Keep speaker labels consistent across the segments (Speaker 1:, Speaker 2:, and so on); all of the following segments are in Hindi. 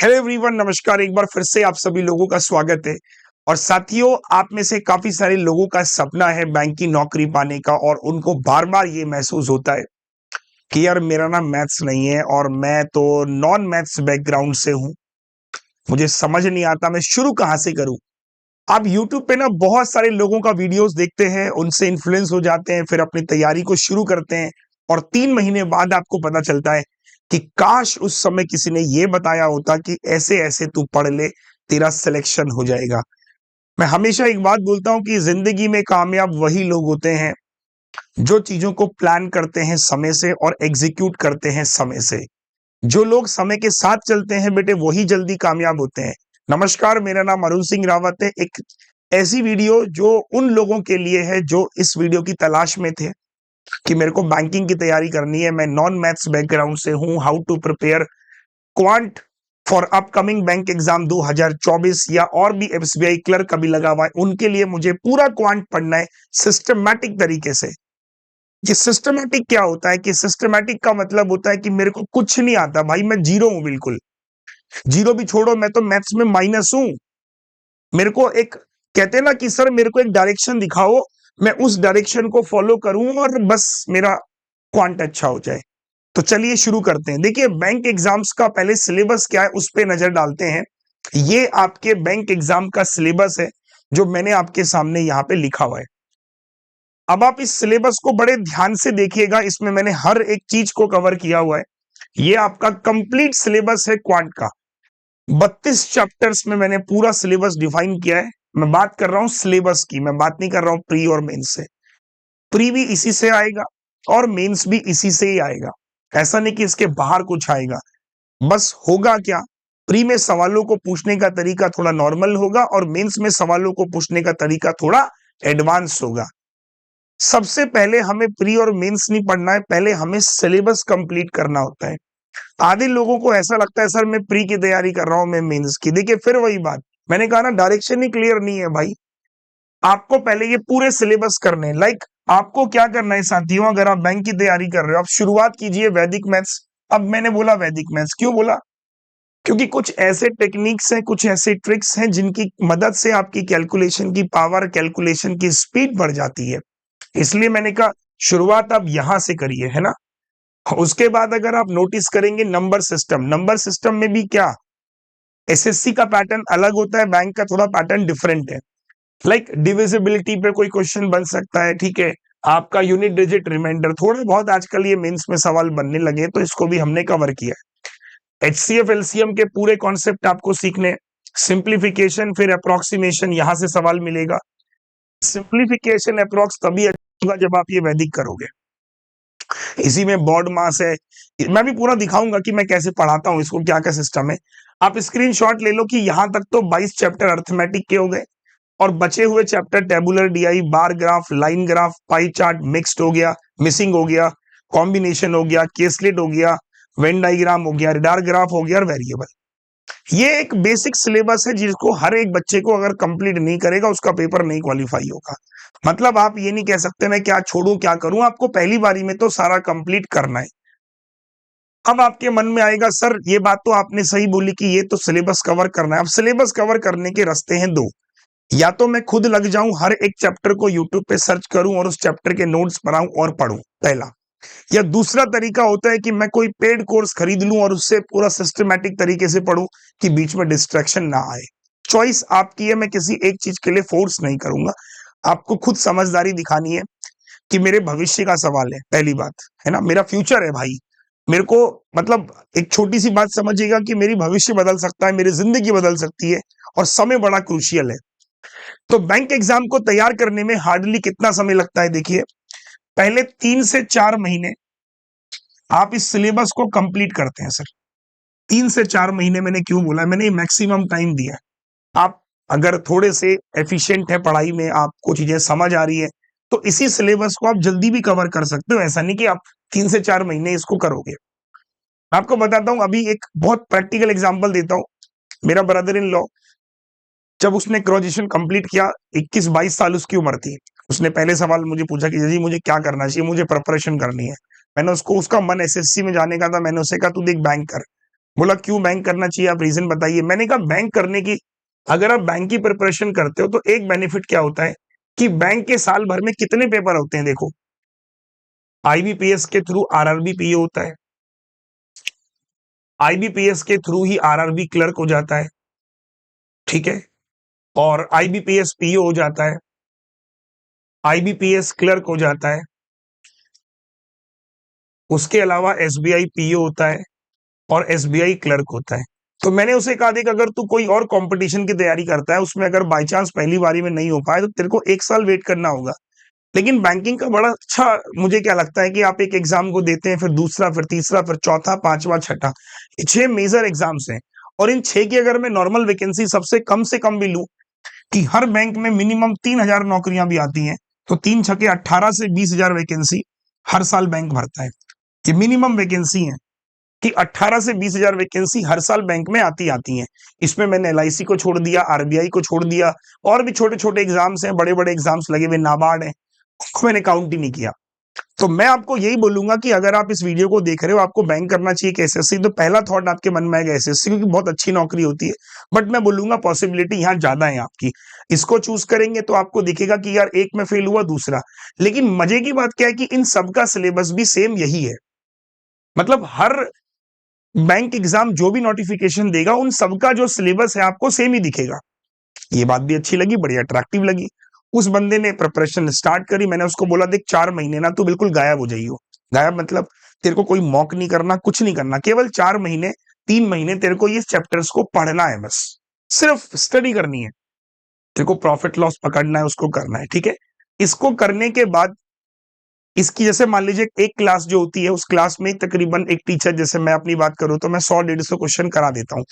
Speaker 1: हेलो एवरीवन, नमस्कार। एक बार फिर से आप सभी लोगों का स्वागत है। और साथियों, आप में से काफी सारे लोगों का सपना है बैंक की नौकरी पाने का, और उनको बार बार ये महसूस होता है कि यार मेरा ना मैथ्स नहीं है और मैं तो नॉन मैथ्स बैकग्राउंड से हूँ। मुझे समझ नहीं आता मैं शुरू कहाँ से करूँ। आप यूट्यूब पे ना बहुत सारे लोगों का वीडियोस देखते हैं, उनसे इन्फ्लुएंस हो जाते हैं, फिर अपनी तैयारी को शुरू करते हैं और 3 महीने बाद आपको पता चलता है कि काश उस समय किसी ने ये बताया होता कि ऐसे ऐसे तू पढ़ ले, तेरा सिलेक्शन हो जाएगा। मैं हमेशा एक बात बोलता हूं कि जिंदगी में कामयाब वही लोग होते हैं जो चीजों को प्लान करते हैं समय से और एग्जीक्यूट करते हैं समय से। जो लोग समय के साथ चलते हैं बेटे, वही जल्दी कामयाब होते हैं। नमस्कार, मेरा नाम अरुण सिंह रावत है। एक ऐसी वीडियो जो उन लोगों के लिए है जो इस वीडियो की तलाश में थे कि मेरे को बैंकिंग की तैयारी करनी है, मैं नॉन मैथ्स बैकग्राउंड से हूं। How to prepare quant for upcoming bank exam 2024 या और भी एसबीआई क्लर्क कभी लगा हुआ है, उनके लिए मुझे पूरा क्वांट पढ़ना है सिस्टमैटिक तरीके से। ये सिस्टमैटिक क्या होता है कि सिस्टमैटिक का मतलब होता है कि मेरे को कुछ नहीं आता भाई, मैं जीरो हूं, बिल्कुल जीरो भी छोड़ो, मैं तो मैथ्स में माइनस हूं। मेरे को एक कहते हैं ना कि सर मेरे को एक डायरेक्शन दिखाओ, मैं उस डायरेक्शन को फॉलो करूं और बस मेरा क्वांट अच्छा हो जाए। तो चलिए शुरू करते हैं। देखिए, बैंक एग्जाम्स का पहले सिलेबस क्या है उस पे नजर डालते हैं। ये आपके बैंक एग्जाम का सिलेबस है जो मैंने आपके सामने यहाँ पे लिखा हुआ है। अब आप इस सिलेबस को बड़े ध्यान से देखिएगा, इसमें मैंने हर एक चीज को कवर किया हुआ है। ये आपका कंप्लीट सिलेबस है क्वांट का। 32 चैप्टर्स में मैंने पूरा सिलेबस डिफाइन किया है। मैं बात कर रहा हूं सिलेबस की, मैं बात नहीं कर रहा हूं प्री और मेंस से। प्री भी इसी से आएगा और मेंस भी इसी से ही आएगा। ऐसा नहीं कि इसके बाहर कुछ आएगा। बस होगा क्या, प्री में सवालों को पूछने का तरीका थोड़ा नॉर्मल होगा और मेंस में सवालों को पूछने का तरीका थोड़ा एडवांस होगा। सबसे पहले हमें प्री और मेंस नहीं पढ़ना है, पहले हमें सिलेबस कंप्लीट करना होता है। आधे लोगों को ऐसा लगता है सर मैं प्री की तैयारी कर रहा हूं, मैं मेंस की। देखिए, फिर वही बात मैंने कहा ना, डायरेक्शन ही क्लियर नहीं है भाई। आपको पहले ये पूरे सिलेबस करने हैं। लाइक आपको क्या करना है साथियों, अगर आप बैंक की तैयारी कर रहे हो, आप शुरुआत कीजिए वैदिक मैथ्स। अब मैंने बोला वैदिक मैथ्स, क्यों बोला? क्योंकि कुछ ऐसे टेक्निक्स हैं, कुछ ऐसे ट्रिक्स हैं जिनकी मदद से आपकी कैलकुलेशन की पावर, कैलकुलेशन की स्पीड बढ़ जाती है। इसलिए मैंने कहा शुरुआत आप यहां से करिए, है ना। उसके बाद अगर आप नोटिस करेंगे नंबर सिस्टम में भी क्या, एसएससी का पैटर्न अलग होता है, बैंक का थोड़ा पैटर्न डिफरेंट है। लाइक डिविजिबिलिटी पे कोई क्वेश्चन बन सकता है, ठीक है। आपका यूनिट डिजिट रिमाइंडर, थोड़ा बहुत आजकल ये मेंस में सवाल बनने लगे, तो इसको भी हमने कवर किया है। एचसीएफ एलसीएम के पूरे कॉन्सेप्ट आपको सीखने, सिंप्लीफिकेशन फिर अप्रोक्सीमेशन, यहां से सवाल मिलेगा। सिंप्लीफिकेशन अप्रोक्स तभी होगा जब आप ये वैदिक करोगे। इसी में बॉड मास है, मैं भी पूरा दिखाऊंगा कि मैं कैसे पढ़ाता हूं इसको, क्या क्या सिस्टम है। आप स्क्रीनशॉट ले लो कि यहां तक तो 22 चैप्टर अर्थमेटिक के हो गए, और बचे हुए chapter tabular DI, bar graph, line graph, pie chart, mixed हो गया, मिसिंग हो गया, कॉम्बिनेशन हो गया, केसलेट हो गया, वेन डायग्राम हो गया, रिडार ग्राफ हो गया और वेरिएबल। ये एक बेसिक सिलेबस है जिसको हर एक बच्चे को अगर कंप्लीट नहीं करेगा उसका पेपर नहीं क्वालिफाई होगा। मतलब आप ये नहीं कह सकते मैं क्या छोड़ूं क्या करूं, आपको पहली बारी में तो सारा कंप्लीट करना है। अब आपके मन में आएगा सर ये बात तो आपने सही बोली कि ये तो सिलेबस कवर करना है। अब सिलेबस कवर करने के रास्ते हैं दो, या तो मैं खुद लग जाऊं, हर एक चैप्टर को यूट्यूब पे सर्च करूं और उस चैप्टर के नोट्स बनाऊं और पढूं, पहला। या दूसरा तरीका होता है कि मैं कोई पेड कोर्स खरीद लूं और उससे पूरा सिस्टमैटिक तरीके से पढूं कि बीच में डिस्ट्रैक्शन ना आए। चॉइस आपकी है, मैं किसी एक चीज के लिए फोर्स नहीं करूंगा। आपको खुद समझदारी दिखानी है कि मेरे भविष्य का सवाल है, पहली बात, है ना, मेरा फ्यूचर है भाई। मेरे को मतलब एक छोटी सी बात समझिएगा कि मेरी भविष्य बदल सकता है, मेरी जिंदगी बदल सकती है, और समय बड़ा क्रूशियल है। तो बैंक एग्जाम को तैयार करने में हार्डली कितना समय लगता है, देखिए, पहले 3 से 4 महीने आप इस सिलेबस को कंप्लीट करते हैं। सर 3 से 4 महीने मैंने क्यों बोला, मैंने मैक्सिमम टाइम दिया है। आप अगर थोड़े से एफिशिएंट है पढ़ाई में, आपको चीजें समझ आ रही है, तो इसी सिलेबस को आप जल्दी भी कवर कर सकते हो। ऐसा नहीं कि आप 3 से 4 महीने इसको करोगे। आपको बताता हूं, अभी एक बहुत प्रैक्टिकल एग्जांपल देता हूं। मेरा ब्रदर इन लॉ, जब उसने ग्रेजुएशन कंप्लीट किया, 21-22 साल उसकी उम्र थी, उसने पहले सवाल मुझे पूछा कि जी मुझे क्या करना चाहिए, मुझे प्रिपरेशन करनी है। मैंने उसको, उसका मन एसएससी में जाने का था, मैंने उसे कहा तू देख बैंक कर, बोला क्यों बैंक करना चाहिए, आप रीजन बताइए। मैंने कहा बैंक करने की, अगर आप बैंक की प्रिपरेशन करते हो तो एक बेनिफिट क्या होता है कि बैंक के साल भर में कितने पेपर होते हैं, देखो आईबीपीएस के थ्रू आरआरबी पीओ होता है, आईबीपीएस के थ्रू ही आरआरबी क्लर्क हो जाता है, ठीक है, और आईबीपीएस पीओ हो जाता है, आईबीपीएस क्लर्क हो जाता है, उसके अलावा एसबीआई पीओ होता है और एसबीआई क्लर्क होता है। तो मैंने उसे कहा देख, अगर तू कोई और कंपटीशन की तैयारी करता है, उसमें अगर बाई चांस पहली बारी में नहीं हो पाए तो तेरे को 1 साल वेट करना होगा। लेकिन बैंकिंग का बड़ा अच्छा मुझे क्या लगता है कि आप एक एग्जाम को देते हैं, फिर दूसरा, फिर तीसरा, फिर चौथा, पांचवा, छठा, ये 6 मेजर एग्जाम्स हैं। और इन 6 की अगर मैं नॉर्मल वैकेंसी सबसे कम से कम भी लूं कि हर बैंक में मिनिमम 3,000 नौकरियां भी आती हैं, तो 3 छके 18 से 20,000 वैकेंसी हर साल बैंक भरता है। ये मिनिमम वैकेंसी है कि 18 से 20,000 वैकेंसी हर साल बैंक में आती हैं। इसमें मैंने एलआईसी को छोड़ दिया, आरबीआई को छोड़ दिया, और भी छोटे छोटे एग्जाम्स हैं, बड़े बड़े एग्जाम्स लगे हुए, नाबार्ड है, उनको मैंने काउंट ही नहीं किया। तो मैं आपको यही बोलूंगा कि अगर आप इस वीडियो को देख रहे हो, आपको बैंक करना चाहिए कि एसएससी, तो पहला थॉट आपके मन में आएगा एसएससी, क्योंकि बहुत अच्छी नौकरी होती है। बट मैं बोलूंगा पॉसिबिलिटी यहाँ ज्यादा है आपकी, इसको चूज करेंगे तो आपको दिखेगा कि यार एक में फेल हुआ, दूसरा। लेकिन मजे की बात क्या है कि इन सबका सिलेबस भी सेम यही है। मतलब हर बैंक एग्जाम जो भी नोटिफिकेशन देगा, उन सबका जो सिलेबस है आपको सेम ही दिखेगा। ये बात भी अच्छी लगी, बड़ी अट्रैक्टिव लगी। उस बंदे ने प्रिपरेशन स्टार्ट करी। मैंने उसको बोला देख 4 महीने ना तू बिल्कुल गायब हो जाइयो। गायब मतलब तेरे को कोई मॉक नहीं करना, कुछ नहीं करना, केवल 4 महीने 3 महीने तेरे को ये चैप्टर्स को पढ़ना है, बस सिर्फ स्टडी करनी है। तेरे को प्रॉफिट लॉस पकड़ना है, उसको करना है, ठीक है। इसको करने के बाद इसकी जैसे मान लीजिए एक क्लास जो होती है, उस क्लास में तकरीबन एक टीचर, जैसे मैं अपनी बात करूं तो मैं 100-150 क्वेश्चन करा देता हूँ,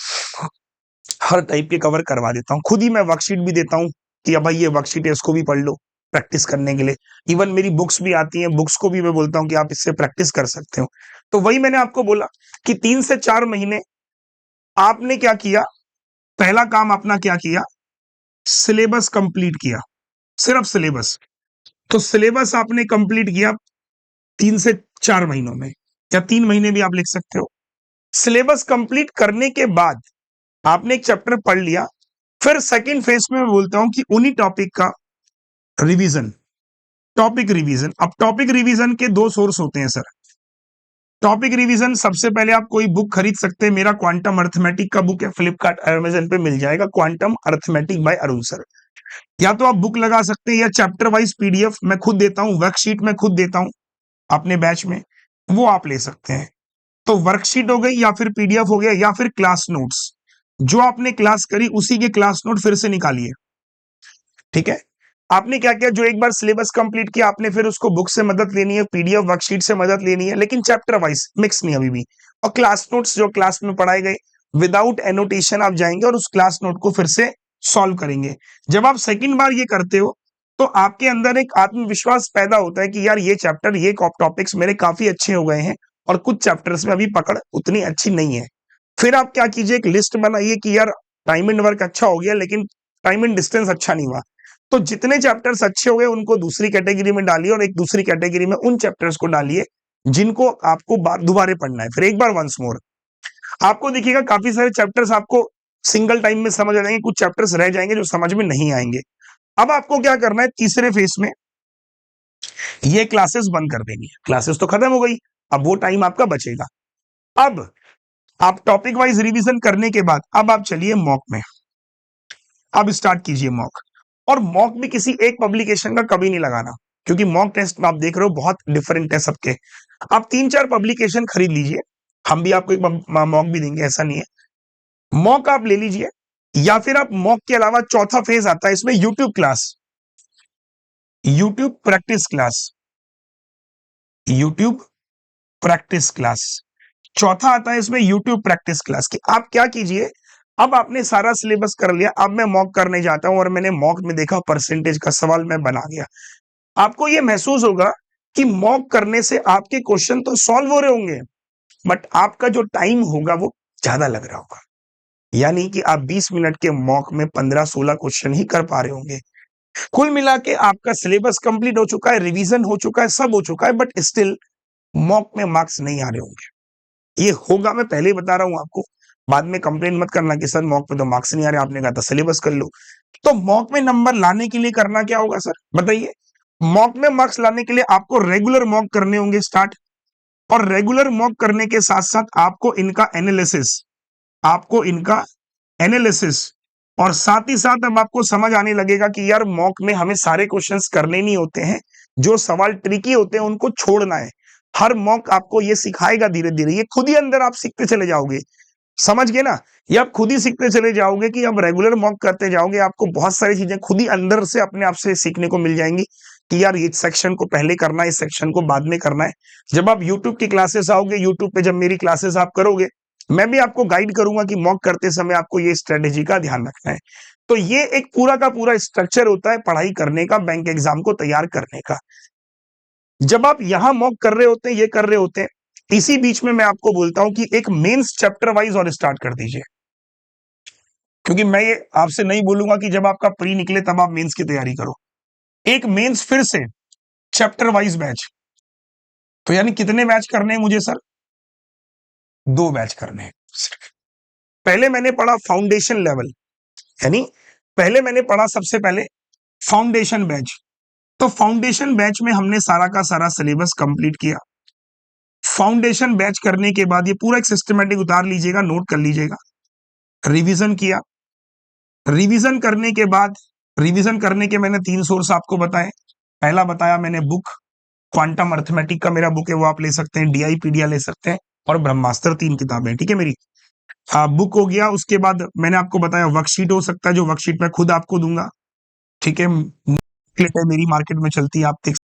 Speaker 1: हर टाइप के कवर करवा देता हूँ। खुद ही मैं वर्कशीट भी देता हूँ कि अब भाई ये वर्कशीट है, इसको भी पढ़ लो प्रैक्टिस करने के लिए। इवन मेरी बुक्स भी आती हैं, बुक्स को भी मैं बोलता हूँ कि आप इससे प्रैक्टिस कर सकते हो। तो वही मैंने आपको बोला कि 3 से 4 महीने आपने क्या किया, पहला काम अपना क्या किया, सिलेबस कंप्लीट किया, सिर्फ सिलेबस। तो सिलेबस आपने कंप्लीट किया 3 से 4 महीनों में, या 3 महीने भी आप लिख सकते हो। सिलेबस कंप्लीट करने के बाद आपने एक चैप्टर पढ़ लिया, फिर सेकंड फेज में मैं बोलता हूं कि उन्हीं टॉपिक का रिवीजन, टॉपिक रिवीजन। अब टॉपिक रिवीजन के 2 सोर्स होते हैं सर। टॉपिक रिवीजन सबसे पहले आप कोई बुक खरीद सकते हैं, मेरा क्वांटम अर्थमेटिक का बुक है, फ्लिपकार्ट अमेजन पे मिल जाएगा, quantum arithmetic by Arun sir. या तो आप बुक लगा सकते हैं, या चैप्टर वाइज पीडीएफ मैं खुद देता हूं, वर्कशीट मैं खुद देता हूं अपने बैच में, वो आप ले सकते हैं। तो वर्कशीट हो गई, या फिर पीडीएफ हो गया, या फिर क्लास नोट्स, जो आपने क्लास करी उसी के क्लास नोट फिर से निकालिए, ठीक है। आपने क्या किया, जो एक बार सिलेबस कंप्लीट किया आपने, फिर उसको बुक से मदद लेनी है, पीडीएफ वर्कशीट से मदद लेनी है, लेकिन चैप्टर वाइज, मिक्स नहीं अभी भी। और क्लास नोट्स जो क्लास में पढ़ाए गए विदाउट एनोटेशन आप जाएंगे और उस क्लास नोट को फिर से सॉल्व करेंगे। जब आप सेकंड बार ये करते हो तो आपके अंदर एक आत्मविश्वास पैदा होता है कि यार ये चैप्टर, ये टॉपिक्स मेरे काफी अच्छे हो गए हैं, और कुछ चैप्टर्स में अभी पकड़ उतनी अच्छी नहीं है। फिर आप क्या कीजिए, एक लिस्ट बनाइए कि यार टाइम एंड वर्क अच्छा हो गया, लेकिन टाइम एंड डिस्टेंस अच्छा नहीं हुआ। तो जितने चैप्टर्स अच्छे हो गए उनको दूसरी कैटेगरी में डालिए, और एक दूसरी कैटेगरी में उन चैप्टर्स को डालिए जिनको आपको दोबारा पढ़ना है, फिर एक बार वंस मोर। आपको देखिएगा काफी सारे चैप्टर्स आपको सिंगल टाइम में समझ आ जाएंगे, कुछ चैप्टर्स रह जाएंगे जो समझ में नहीं आएंगे। अब आपको क्या करना है, तीसरे फेज में ये क्लासेस बंद कर देनी है, क्लासेस तो खत्म हो गई, अब वो टाइम आपका बचेगा। अब आप टॉपिक वाइज रिवीजन करने के बाद अब आप चलिए मॉक में, अब स्टार्ट कीजिए मॉक। और मॉक भी किसी एक पब्लिकेशन का कभी नहीं लगाना, क्योंकि मॉक टेस्ट में आप देख रहे हो बहुत डिफरेंट है सबके। आप 3-4 पब्लिकेशन खरीद लीजिए, हम भी आपको एक मॉक भी देंगे, ऐसा नहीं है। मॉक आप ले लीजिए, या फिर आप मॉक के अलावा चौथा फेज आता है इसमें, YouTube class, YouTube practice class, YouTube practice class. चौथा आता है इसमें यूट्यूब प्रैक्टिस क्लास की। आप क्या कीजिए, अब आपने सारा सिलेबस कर लिया, अब मैं मॉक करने जाता हूं, और मैंने मॉक में देखा परसेंटेज का सवाल मैं बना गया। आपको यह महसूस होगा कि मॉक करने से आपके क्वेश्चन तो सॉल्व हो रहे होंगे, बट आपका जो टाइम होगा वो ज्यादा लग रहा होगा। यानी कि आप 20 मिनट के मॉक में 15-16 क्वेश्चन ही कर पा रहे होंगे। कुल मिला के आपका सिलेबस कंप्लीट हो चुका है, रिवीजन हो चुका है, सब हो चुका है, बट स्टिल मॉक में मार्क्स नहीं आ रहे होंगे। ये होगा, मैं पहले ही बता रहा हूं आपको। बाद में कंप्लेन मत करना कि सर मॉक में तो मार्क्स नहीं आ रहे, आपने कहा था सिलेबस कर लो। तो मॉक में नंबर लाने के लिए करना क्या होगा सर, बताइए। मॉक में मार्क्स लाने के लिए आपको रेगुलर मॉक करने होंगे स्टार्ट, और रेगुलर मॉक करने के साथ साथ आपको इनका एनालिसिस, और साथ ही साथ अब आपको समझ आने लगेगा कि यार मॉक में हमें सारे क्वेश्चंस करने नहीं होते हैं, जो सवाल ट्रिकी होते हैं उनको छोड़ना है। हर मॉक आपको ये सिखाएगा धीरे धीरे, ये खुद ही अंदर आप सीखते चले जाओगे, समझ गए ना। ये आप खुद ही सीखते चले जाओगे कि अब रेगुलर मॉक करते जाओगे, आपको बहुत सारी चीजें खुद ही अंदर से अपने आप से सीखने को मिल जाएंगी कि यार इस सेक्शन को पहले करना है, इस सेक्शन को बाद में करना है। जब आप यूट्यूब की क्लासेस आओगे, यूट्यूब पे जब मेरी क्लासेस आप करोगे, मैं भी आपको गाइड करूंगा कि मॉक करते समय आपको ये स्ट्रेटेजी का ध्यान रखना है। तो ये एक पूरा का पूरा स्ट्रक्चर होता है पढ़ाई करने का, बैंक एग्जाम को तैयार करने का। जब आप यहां मॉक कर रहे होते हैं, ये कर रहे होते हैं, इसी बीच में मैं आपको बोलता हूं कि एक मेंस चैप्टर वाइज और स्टार्ट कर दीजिए, क्योंकि मैं ये आपसे नहीं बोलूंगा कि जब आपका प्री निकले तब आप मेंस की तैयारी करो। एक मेंस फिर से चैप्टर वाइज बैच, तो यानी कितने बैच करने हैं मुझे सर, 2 बैच करने हैं। पहले मैंने पढ़ा फाउंडेशन लेवल, यानी पहले मैंने पढ़ा सबसे पहले फाउंडेशन बैच। तो फाउंडेशन बैच में हमने सारा का सारा सिलेबस कंप्लीट किया। फाउंडेशन बैच करने के बाद ये पूरा एक सिस्टमेटिक उतार लीजिएगा, नोट कर लीजिएगा। रिवीजन किया, रिवीजन करने के बाद, रिवीजन करने के मैंने 3 सोर्स आपको बताए। पहला बताया मैंने बुक, क्वांटम अर्थमेटिक का मेरा बुक है, वो आप ले सकते हैं, डीआईपीडिया ले सकते हैं, और ब्रह्मास्त्र 3 किताबें, ठीक है मेरी। बुक हो गया, उसके बाद मैंने आपको बताया वर्कशीट हो सकता है, जो वर्कशीट मैं खुद आपको दूंगा, ठीक है, मेरी मार्केट में चलती है, आप देख।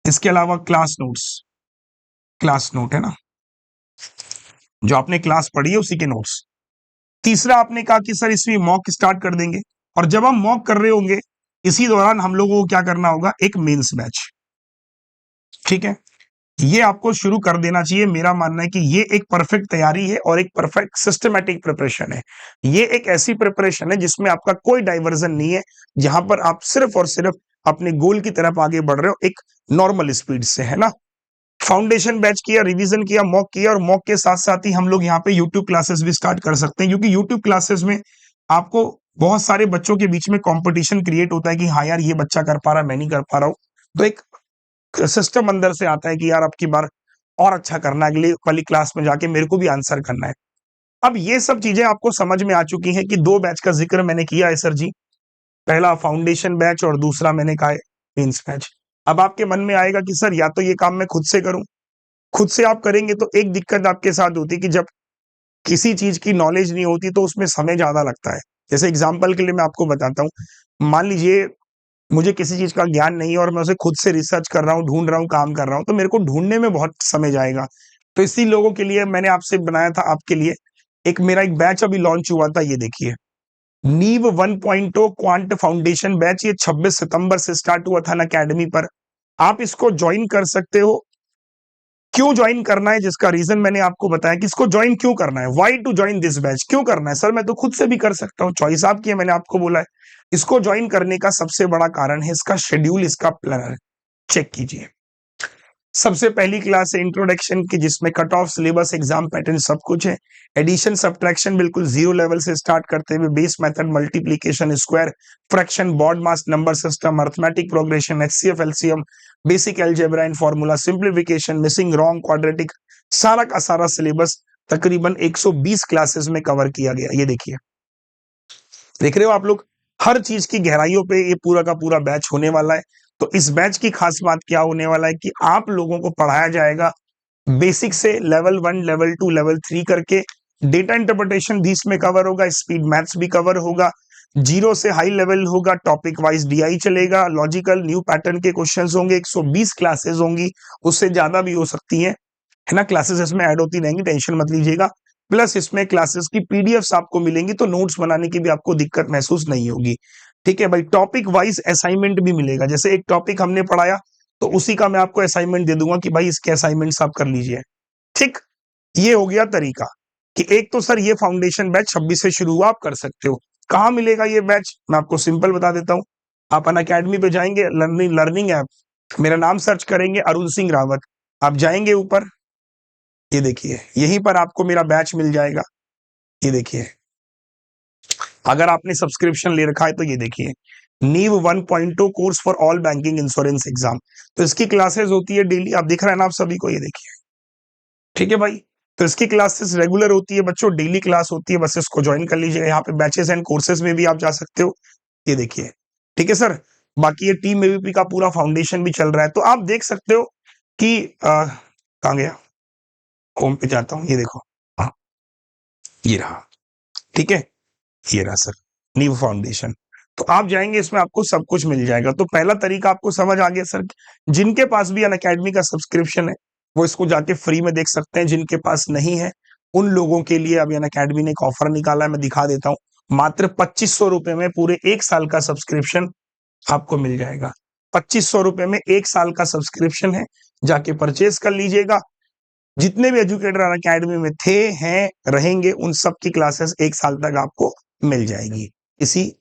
Speaker 1: इसके अलावा क्लास नोट्स, क्लास नोट है ना, जो आपने क्लास पढ़ी है उसी के नोट्स। तीसरा आपने कहा कि सर इसमें मॉक स्टार्ट कर देंगे, और जब हम मॉक कर रहे होंगे इसी दौरान हम लोगों को क्या करना होगा, एक मेंस बैच, ठीक है। ये आपको शुरू कर देना चाहिए। मेरा मानना है कि ये एक परफेक्ट तैयारी है और एक परफेक्ट सिस्टमैटिक प्रिपरेशन है। ये एक ऐसी प्रिपरेशन है जिसमें आपका कोई डाइवर्जन नहीं है, जहां पर आप सिर्फ और सिर्फ अपने गोल की तरफ आगे बढ़ रहे हो एक नॉर्मल स्पीड से, है ना। फाउंडेशन बैच किया, रिवीजन किया, मॉक किया, और मॉक के साथ साथ ही हम लोग यहाँ पे यूट्यूब क्लासेस भी स्टार्ट कर सकते हैं, क्योंकि यूट्यूब क्लासेस में आपको बहुत सारे बच्चों के बीच में कंपटीशन क्रिएट होता है कि हाँ यार ये बच्चा कर पा रहा है, मैं नहीं कर पा रहा हूँ। तो एक सिस्टम अंदर से आता है कि यार अब की बार और अच्छा करना है, अगली वाली क्लास में जाके मेरे को भी आंसर करना है। अब ये सब चीजें आपको समझ में आ चुकी हैं कि 2 बैच का जिक्र मैंने किया है सर जी। पहला फाउंडेशन बैच और दूसरा मैंने कहा है मेंस बैच। अब आपके मन में आएगा कि सर या तो ये काम मैं खुद से करूं, खुद से आप करेंगे तो एक दिक्कत आपके साथ होती है कि जब किसी चीज की नॉलेज नहीं होती तो उसमें समय ज्यादा लगता है। जैसे एग्जाम्पल के लिए मैं आपको बताता हूँ, मान लीजिए मुझे किसी चीज का ज्ञान नहीं है और मैं उसे खुद से रिसर्च कर रहा हूँ, ढूंढ रहा हूँ, काम कर रहा हूँ, तो मेरे को ढूंढने में बहुत समय जाएगा। तो इसी लोगों के लिए मैंने आपसे बनाया था, आपके लिए एक मेरा एक बैच अभी लॉन्च हुआ था, ये देखिए, नीव 1.0 क्वांट फाउंडेशन बैच। ये 26 सितंबर से स्टार्ट हुआ था अकेडमी पर। आप इसको ज्वाइन कर सकते हो। क्यों ज्वाइन करना है, जिसका रीजन मैंने आपको बताया कि इसको ज्वाइन क्यों करना है, why to join this batch, क्यों करना है सर, मैं तो खुद से भी कर सकता हूँ, चॉइस आपकी है, मैंने आपको बोला है। इसको ज्वाइन करने का सबसे बड़ा कारण है इसका शेड्यूल, इसका प्लानर। चेक कीजिए, सबसे पहली क्लास है इंट्रोडक्शन की, जिसमें cut off, syllabus, exam pattern सब कुछ है। एडिशन सब्ट्रैक्शन बिल्कुल 0 लेवल से स्टार्ट करते हुए base method, multiplication, square, fraction, BODMAS, number system, arithmetic progression, HCF, LCM, basic algebra and formula, simplification, missing, wrong, quadratic, सारा का सारा सिलेबस तकरीबन 120 क्लासेस में कवर किया गया। ये देखिए, देख रहे हो आप लोग, हर चीज की गहराइयों पे ये पूरा का पूरा बैच होने वाला है। तो इस बैच की खास बात क्या होने वाला है कि आप लोगों को पढ़ाया जाएगा बेसिक से लेवल 1, लेवल 2, लेवल 3 करके। डेटा इंटरप्रिटेशन भी इसमें कवर होगा, स्पीड मैथ्स भी कवर होगा, 0 से हाई लेवल होगा, टॉपिक वाइज डीआई चलेगा, लॉजिकल न्यू पैटर्न के क्वेश्चंस होंगे, 120 क्लासेस होंगी, उससे ज्यादा भी हो सकती है ना। क्लासेस इसमें ऐड होती रहेंगी, टेंशन मत लीजिएगा। प्लस इसमें क्लासेस की पीडीएफ्स आपको मिलेंगी, तो नोट्स बनाने की भी आपको दिक्कत महसूस नहीं होगी, ठीक है भाई। टॉपिक वाइज असाइनमेंट भी मिलेगा, जैसे एक टॉपिक हमने पढ़ाया तो उसी का मैं आपको असाइनमेंट दे दूंगा कि भाई इसके असाइनमेंट्स आप कर लीजिए, ठीक। ये हो गया तरीका कि एक तो सर ये फाउंडेशन बैच 26 से शुरू हुआ, आप कर सकते हो। कहाँ मिलेगा ये बैच, मैं आपको सिंपल बता देता हूँ। आप अनअकैडमी पे जाएंगे, लर्निंग ऐप, मेरा नाम सर्च करेंगे अरुण सिंह रावत, आप जाएंगे ऊपर, ये देखिए यहीं पर आपको मेरा बैच मिल जाएगा। ये देखिए अगर आपने सब्सक्रिप्शन ले रखा है तो ये देखिए नीव 1.2 course for all banking insurance exam, तो इसकी क्लासेस होती है डेली, आप दिख रहा है ना आप सभी को, ये देखिए ठीक है भाई। तो इसकी क्लासेस रेगुलर होती है बच्चों, डेली क्लास होती है, बस इसको ज्वाइन कर लीजिएगा। यहाँ पे बैचेस एंड कोर्सेज में भी आप जा सकते हो, ये देखिए ठीक है सर। बाकी ये टीम एबीपी का पूरा फाउंडेशन भी चल रहा है, तो आप देख सकते हो कि कहाँ गया, होम पे जाता हूँ, ये देखो हाँ ये रहा, ठीक है ये रहा सर नीव फाउंडेशन। तो आप जाएंगे इसमें आपको सब कुछ मिल जाएगा। तो पहला तरीका आपको समझ आ गया सर। जिनके पास भी अनअकैडमी का सब्सक्रिप्शन है वो इसको जाके फ्री में देख सकते हैं, जिनके पास नहीं है उन लोगों के लिए अभी अनअकैडमी ने एक ऑफर निकाला है, मैं दिखा देता हूँ। मात्र 2500 रुपए में पूरे 1 साल का सब्सक्रिप्शन आपको मिल जाएगा। 2500 रुपए में 1 साल का सब्सक्रिप्शन है, जाके परचेज कर लीजिएगा। जितने भी एजुकेटर अनअकैडमी में थे हैं रहेंगे उन सब की क्लासेस 1 साल तक आपको मिल जाएगी इसी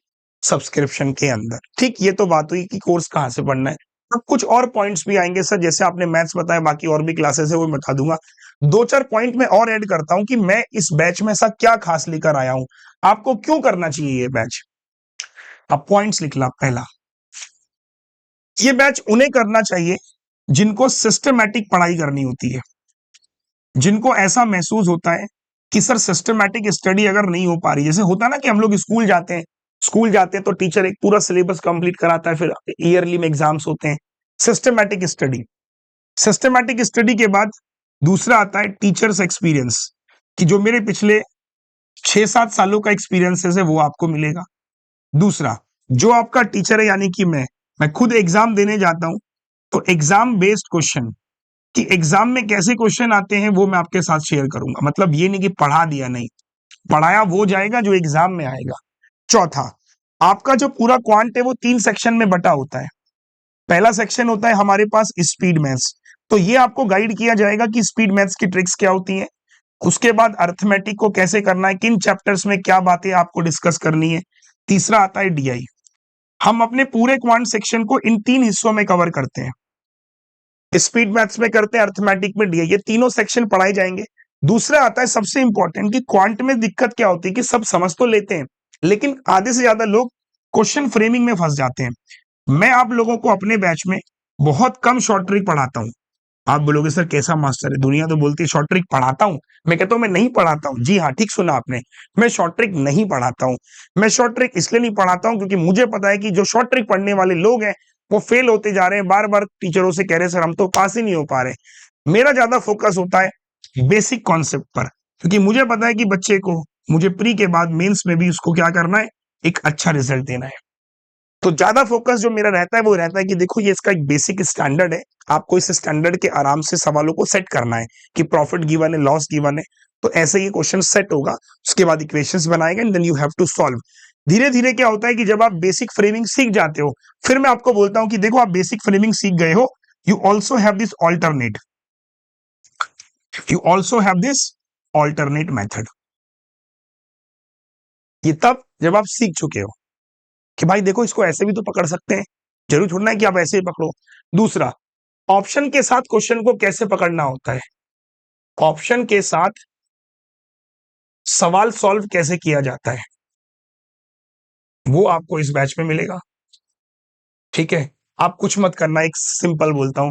Speaker 1: सब्सक्रिप्शन के अंदर। ठीक, ये तो बात हुई कि कोर्स कहाँ से पढ़ना है। अब कुछ और पॉइंट्स भी आएंगे सर, जैसे आपने मैथ्स बताया, बाकी और भी क्लासेस है वो बता दूंगा। 2-4 पॉइंट में और ऐड करता हूं कि मैं इस बैच में ऐसा क्या खास लेकर आया हूं, आपको क्यों करना चाहिए ये बैच। अब पॉइंट्स लिख ला। पहला, ये बैच उन्हें करना चाहिए जिनको सिस्टमैटिक पढ़ाई करनी होती है, जिनको ऐसा महसूस होता है कि सर सिस्टमैटिक स्टडी अगर नहीं हो पा रही, जैसे होता है ना कि हम लोग स्कूल जाते हैं तो टीचर एक पूरा सिलेबस कंप्लीट कराता है, फिर ईयरली में एग्जाम्स होते हैं। सिस्टमैटिक स्टडी के बाद दूसरा आता है टीचर्स एक्सपीरियंस, कि जो मेरे पिछले 6-7 सालों का एक्सपीरियंसेस है वो आपको मिलेगा। दूसरा, जो आपका टीचर है यानी कि मैं खुद एग्जाम देने जाता हूं तो एग्जाम बेस्ड क्वेश्चन, कि एग्जाम में कैसे क्वेश्चन आते हैं वो मैं आपके साथ शेयर करूंगा। मतलब ये नहीं कि पढ़ा दिया, नहीं, पढ़ाया वो जाएगा जो एग्जाम में आएगा। चौथा, आपका जो पूरा क्वांट है वो 3 सेक्शन में बटा होता है। पहला सेक्शन होता है हमारे पास स्पीड मैथ्स, तो ये आपको गाइड किया जाएगा कि स्पीड मैथ्स की ट्रिक्स क्या होती हैं। उसके बाद अर्थमेटिक को कैसे करना है, किन चैप्टर्स में क्या बातें आपको डिस्कस करनी है। तीसरा आता है डीआई। हम अपने पूरे क्वांट सेक्शन को इन 3 हिस्सों में कवर करते हैं, स्पीड मैथ्स में करते हैं, अर्थमेटिक में डीआई, ये तीनों सेक्शन पढ़ाए जाएंगे। दूसरा आता है सबसे इंपॉर्टेंट, कि क्वांट में दिक्कत क्या होती है कि सब समझ तो लेते हैं लेकिन आधे से ज्यादा लोग क्वेश्चन फ्रेमिंग में फंस जाते हैं। मैं आप लोगों को अपने बैच में बहुत कम शॉर्ट ट्रिक पढ़ाता हूं। आप बोलोगे सर कैसा मास्टर है, दुनिया तो बोलती है शॉर्ट ट्रिक पढ़ाता हूं, मैं कहता हूं मैं नहीं पढ़ाता हूं। जी हाँ, ठीक सुना आपने, मैं शॉर्ट ट्रिक नहीं पढ़ाता हूं। मैं शॉर्ट ट्रिक इसलिए नहीं पढ़ाता हूं क्योंकि मुझे पता है कि जो शॉर्ट ट्रिक पढ़ने वाले लोग हैं वो फेल होते जा रहे हैं, बार बार टीचरों से कह रहे सर हम तो पास ही नहीं हो पा रहे। मेरा ज्यादा फोकस होता है बेसिक कॉन्सेप्ट पर, क्योंकि मुझे पता है कि बच्चे को मुझे प्री के बाद मेंस में भी उसको क्या करना है, एक अच्छा रिजल्ट देना है। तो ज्यादा फोकस जो मेरा रहता है वो रहता है कि देखो ये इसका एक बेसिक स्टैंडर्ड है, आपको इस स्टैंडर्ड के आराम से सवालों को सेट करना है कि प्रॉफिट गिवन है, लॉस गिवन है, तो ऐसे ये क्वेश्चन सेट होगा। उसके बाद इक्वेशंस बनाएगा and then you have to solve. धीरे धीरे क्या होता है कि जब आप बेसिक फ्रेमिंग सीख जाते हो, फिर मैं आपको बोलता हूं कि देखो आप बेसिक फ्रेमिंग सीख गए हो, you also have this alternate, method. ये तब जब आप सीख चुके हो कि भाई देखो इसको ऐसे भी तो पकड़ सकते हैं, जरूर थोड़ा ना है कि आप ऐसे ही पकड़ो। दूसरा, ऑप्शन के साथ क्वेश्चन को कैसे पकड़ना होता है, ऑप्शन के साथ सवाल सॉल्व कैसे किया जाता है, वो आपको इस बैच में मिलेगा। ठीक है, आप कुछ मत करना, एक सिंपल बोलता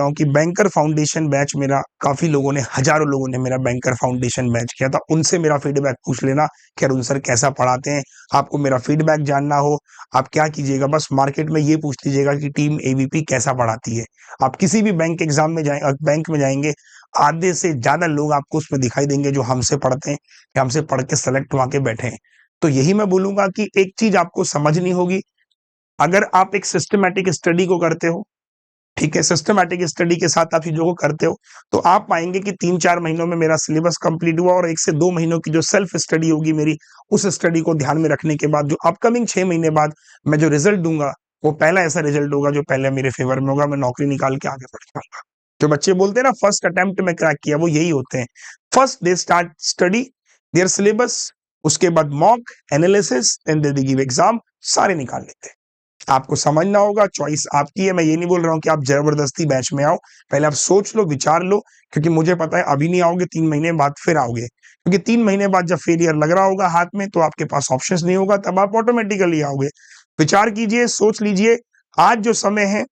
Speaker 1: हूं कि बैंकर फाउंडेशन बैच मेरा काफी लोगों ने, हजारों लोगों ने मेरा बैंकर फाउंडेशन बैच किया था, उनसे मेरा फीडबैक पूछ लेना कि अरुण सर कैसा पढ़ाते हैं। आपको मेरा फीडबैक जानना हो, आप क्या कीजिएगा, बस मार्केट में ये पूछ लीजिएगा कि टीम एबीपी कैसा पढ़ाती है। आप किसी भी बैंक एग्जाम में जाए, बैंक में जाएंगे, आधे से ज्यादा लोग आपको उसमें दिखाई देंगे जो हमसे पढ़ते हैं या हमसे पढ़ के सेलेक्ट वहां के बैठे हैं। तो यही मैं बोलूंगा कि एक चीज आपको समझनी होगी, अगर आप एक सिस्टमैटिक स्टडी को करते हो, ठीक है, सिस्टमैटिक स्टडी के साथ आप चीजों को करते हो, तो आप पाएंगे कि 3-4 महीनों में मेरा सिलेबस कंप्लीट हुआ और 1 से 2 महीनों की जो सेल्फ स्टडी होगी मेरी, उस स्टडी को ध्यान में रखने के बाद जो अपकमिंग 6 महीने बाद मैं जो रिजल्ट दूंगा वो पहला ऐसा रिजल्ट होगा जो पहले मेरे फेवर में होगा, मैं नौकरी निकाल के आगे बढ़ जाऊंगा। जो बच्चे बोलते हैं ना फर्स्ट अटेम्प्ट में क्रैक किया, वो यही होते हैं। First they start study there syllabus, उसके बाद mock analysis and they give exam, सारे निकाल लेते हैं। आपको समझना होगा, चॉइस आपकी है। मैं ये नहीं बोल रहा हूं कि आप जबरदस्ती बैच में आओ, पहले आप सोच लो, विचार लो, क्योंकि मुझे पता है अभी नहीं आओगे, 3 महीने बाद फिर आओगे, क्योंकि 3 महीने बाद जब फेलियर लग रहा होगा हाथ में तो आपके पास ऑप्शंस नहीं होगा, तब आप ऑटोमेटिकली आओगे। विचार कीजिए, सोच लीजिए, आज जो समय है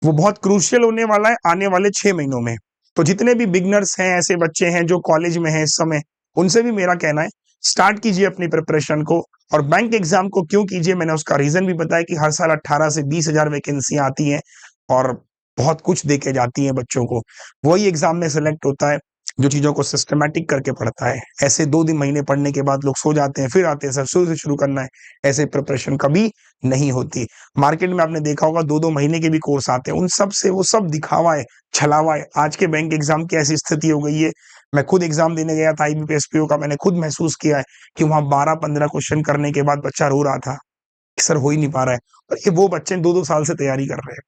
Speaker 1: वो बहुत क्रूशियल होने वाला है आने वाले 6 महीनों में। तो जितने भी बिगनर्स हैं, ऐसे बच्चे हैं जो कॉलेज में हैं इस समय, उनसे भी मेरा कहना है स्टार्ट कीजिए अपनी प्रिपरेशन को। और बैंक एग्जाम को क्यों कीजिए, मैंने उसका रीजन भी बताया कि हर साल 18 से 20 हजार वैकेंसियां आती हैं और बहुत कुछ देके जाती हैं बच्चों को। वही एग्जाम में सेलेक्ट होता है जो चीजों को सिस्टमेटिक करके पढ़ता है। ऐसे 2 दिन महीने पढ़ने के बाद लोग सो जाते हैं, फिर आते हैं सर शुरू से शुरू करना है, ऐसे प्रिपरेशन कभी नहीं होती। मार्केट में आपने देखा होगा 2-2 महीने के भी कोर्स आते हैं, उन सब से वो सब दिखावा है, छलावा है। आज के बैंक एग्जाम की ऐसी स्थिति हो गई है, मैं खुद एग्जाम देने गया था IBPS PO का, मैंने खुद महसूस किया है कि वहां 12-15 क्वेश्चन करने के बाद बच्चा रो रहा था कि सर हो ही नहीं पा रहा है। और ये वो बच्चे 2-2 साल से तैयारी कर रहे हैं।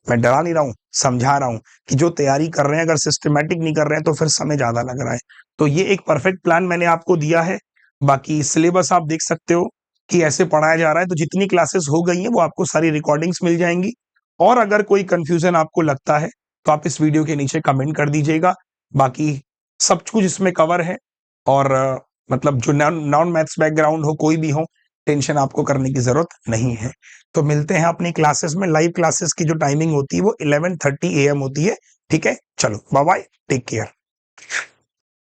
Speaker 1: मैं डरा नहीं रहा हूँ, समझा रहा हूँ कि जो तैयारी कर रहे हैं अगर सिस्टमेटिक नहीं कर रहे हैं तो फिर समय ज्यादा लग रहा है। तो ये एक परफेक्ट प्लान मैंने आपको दिया है। बाकी सिलेबस आप देख सकते हो कि ऐसे पढ़ाया जा रहा है, तो जितनी क्लासेस हो गई हैं वो आपको सारी रिकॉर्डिंग्स मिल जाएंगी। और अगर कोई कंफ्यूजन आपको लगता है तो आप इस वीडियो के नीचे कमेंट कर दीजिएगा। बाकी सब कुछ इसमें कवर है। और मतलब जो नॉन मैथ्स बैकग्राउंड हो, कोई भी हो, टेंशन आपको करने की जरूरत नहीं है। तो मिलते हैं अपनी क्लासेस में। लाइव क्लासेस की जो टाइमिंग होती है वो 11:30 AM होती है। ठीक है, चलो बाय बाय, टेक केयर।